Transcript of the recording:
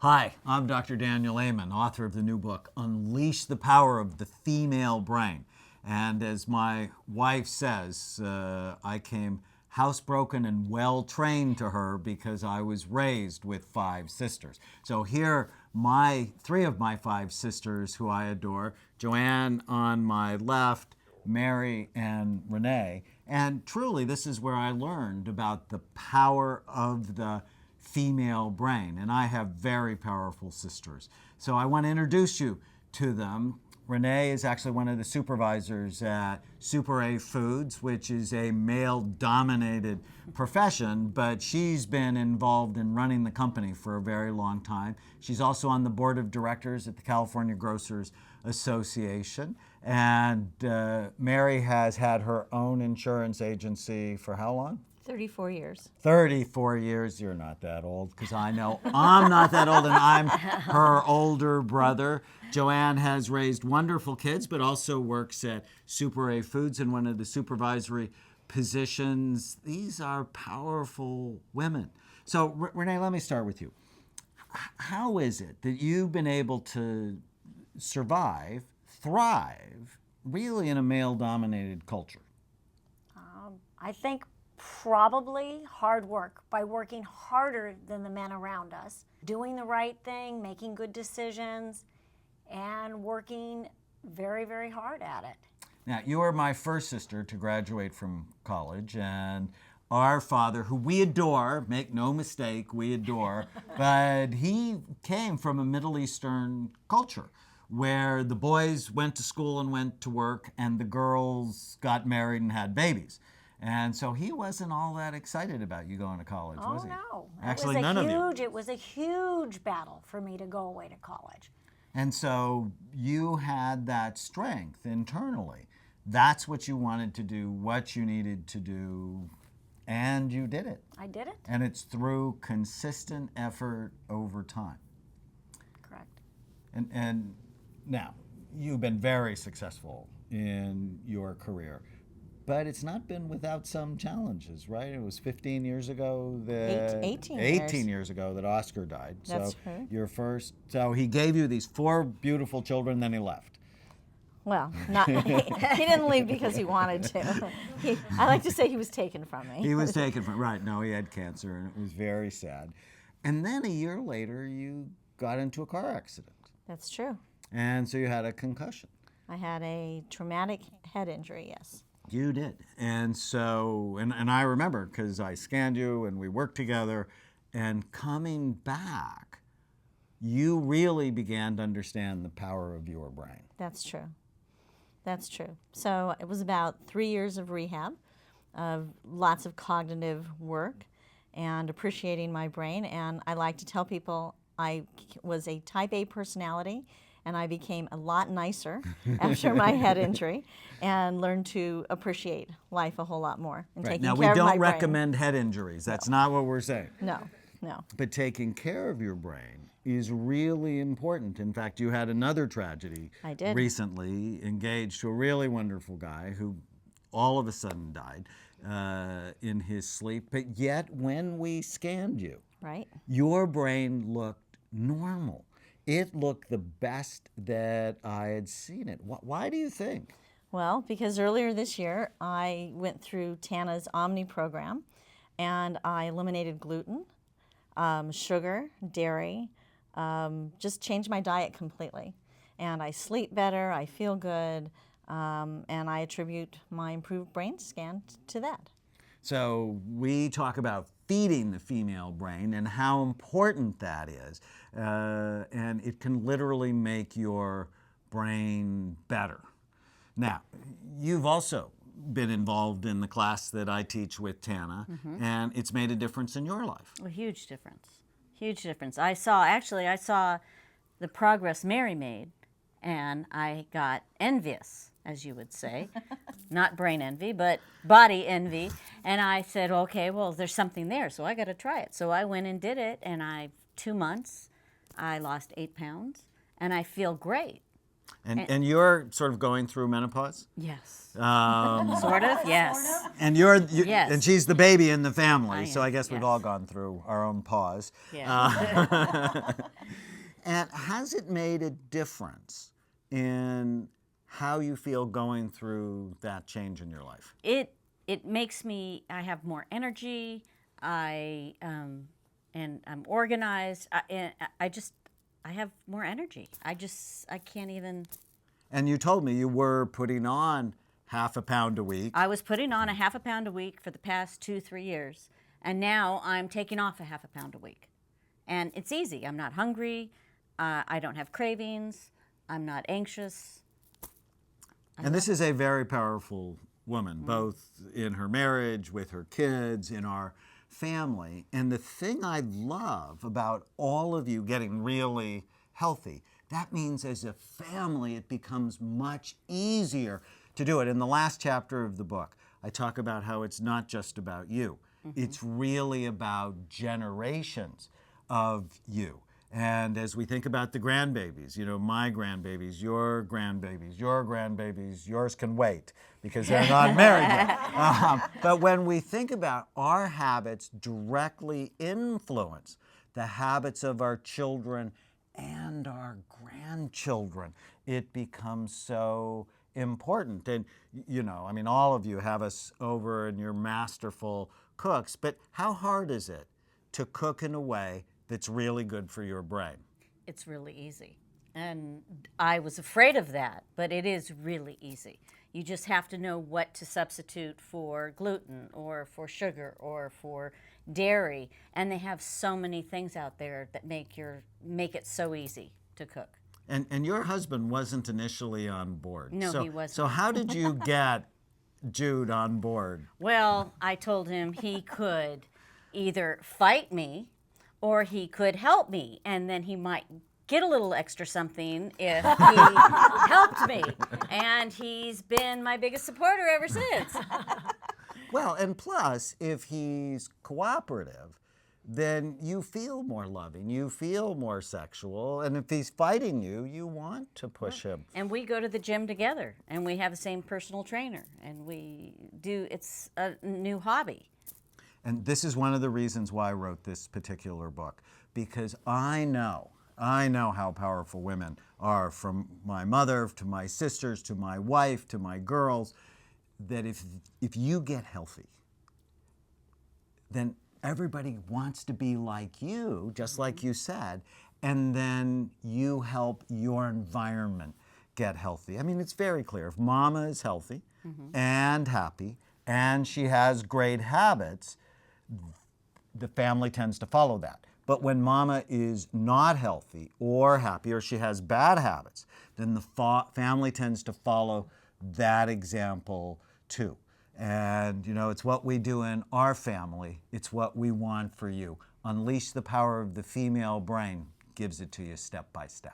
Hi, I'm Dr. Daniel Amen, author of the new book, Unleash the Power of the Female Brain. And as my wife says, I came housebroken and well-trained to her because I was raised with 5 sisters. So here, three of my 5 sisters who I adore, Joanne on my left, Mary and Renee. And truly, this is where I learned about the power of the female brain. And I have very powerful sisters. So I want to introduce you to them. Renee is actually one of the supervisors at Super A Foods, which is a male-dominated profession, but she's been involved in running the company for a very long time. She's also on the board of directors at the California Grocers Association. And Mary has had her own insurance agency for how long? 34 years. 34 years. You're not that old, because I know I'm not that old, and I'm her older brother. Joanne has raised wonderful kids, but also works at Super A Foods in one of the supervisory positions. These are powerful women. So, Renee, let me start with you. How is it that you've been able to survive, thrive, really in a male-dominated culture? I think probably hard work, by working harder than the men around us, doing the right thing, making good decisions, and working very, very hard at it. Now, you are my first sister to graduate from college, and our father, who we adore, make no mistake, we adore, but he came from a Middle Eastern culture where the boys went to school and went to work, and the girls got married and had babies. And so he wasn't all that excited about you going to college, was he? Oh, no. Actually, none of you. It was a huge battle for me to go away to college. And so you had that strength internally. That's what you wanted to do, what you needed to do, and you did it. I did it. And it's through consistent effort over time. Correct. And now, you've been very successful in your career. But it's not been without some challenges, right? It was 15 years ago that 18 years ago that Oscar died. That's so true. So he gave you these 4 beautiful children, then he left. Well, he didn't leave because he wanted to. I like to say he was taken from me. He was taken from, right, no, he had cancer, and it was very sad. And then a year later, you got into a car accident. That's true. And so you had a concussion. I had a traumatic head injury, yes. You did. And so, and I remember, because I scanned you and we worked together, and coming back, you really began to understand the power of your brain. That's true. That's true. So it was about 3 years of rehab, of lots of cognitive work and appreciating my brain. And I like to tell people I was a type A personality, and I became a lot nicer after my head injury and learned to appreciate life a whole lot more. And Right. taking Now, care we of my don't brain. recommend head injuries. That's not what we're saying. No. But taking care of your brain is really important. In fact, you had another tragedy I did. recently, engaged to a really wonderful guy who all of a sudden died in his sleep. But yet, when we scanned you, Right. your brain looked normal. It looked the best that I had seen it. Why do you think? Well, because earlier this year, I went through Tana's Omni program, and I eliminated gluten, sugar, dairy, just changed my diet completely. And I sleep better, I feel good, and I attribute my improved brain scan to that. So we talk about feeding the female brain and how important that is. And it can literally make your brain better. Now, you've also been involved in the class that I teach with Tana, and it's made a difference in your life. A huge difference. Huge difference. I saw the progress Mary made, and I got envious, as you would say. Not brain envy, but body envy. And I said, okay, well, there's something there, so I got to try it. So I went and did it, and 2 months, I lost 8 pounds, and I feel great. And you're sort of going through menopause? Yes. Um, Sort of, yes. and Yes. and she's the baby in the family, so am, I guess we've yes. all gone through our own pause. Yeah. And has it made a difference in how you feel going through that change in your life? It makes me, I have more energy, and I'm organized. I have more energy. I can't even. And you told me you were putting on half a pound a week. I was putting on a half a pound a week for the past 2-3 years, and now I'm taking off a half a pound a week. And it's easy. I'm not hungry. I don't have cravings. I'm not anxious. And this is a very powerful woman, both in her marriage, with her kids, in our family. And the thing I love about all of you getting really healthy, that means as a family it becomes much easier to do it. In the last chapter of the book, I talk about how it's not just about you. It's really about generations of you. And as we think about the grandbabies, my grandbabies, your grandbabies, yours can wait because they're not married yet. But when we think about our habits directly influence the habits of our children and our grandchildren, it becomes so important. And, all of you have us over and you're masterful cooks, but how hard is it to cook in a way that's really good for your brain? It's really easy. And I was afraid of that, but it is really easy. You just have to know what to substitute for gluten or for sugar or for dairy. And they have so many things out there that make it so easy to cook. And your husband wasn't initially on board. No, he wasn't. So how did you get Jude on board? Well, I told him he could either fight me or he could help me, and then he might get a little extra something if he helped me. And he's been my biggest supporter ever since. Well, and plus, if he's cooperative, then you feel more loving, you feel more sexual, and if he's fighting you, you want to push him. And we go to the gym together, and we have the same personal trainer, and it's a new hobby. And this is one of the reasons why I wrote this particular book, because I know how powerful women are, from my mother to my sisters to my wife to my girls, that if you get healthy, then everybody wants to be like you, just like you said, and then you help your environment get healthy. I mean, it's very clear. If mama is healthy and happy and she has great habits, the family tends to follow that. But when mama is not healthy or happy, or she has bad habits, then the family tends to follow that example too. And, it's what we do in our family. It's what we want for you. Unleash the power of the female brain gives it to you step by step.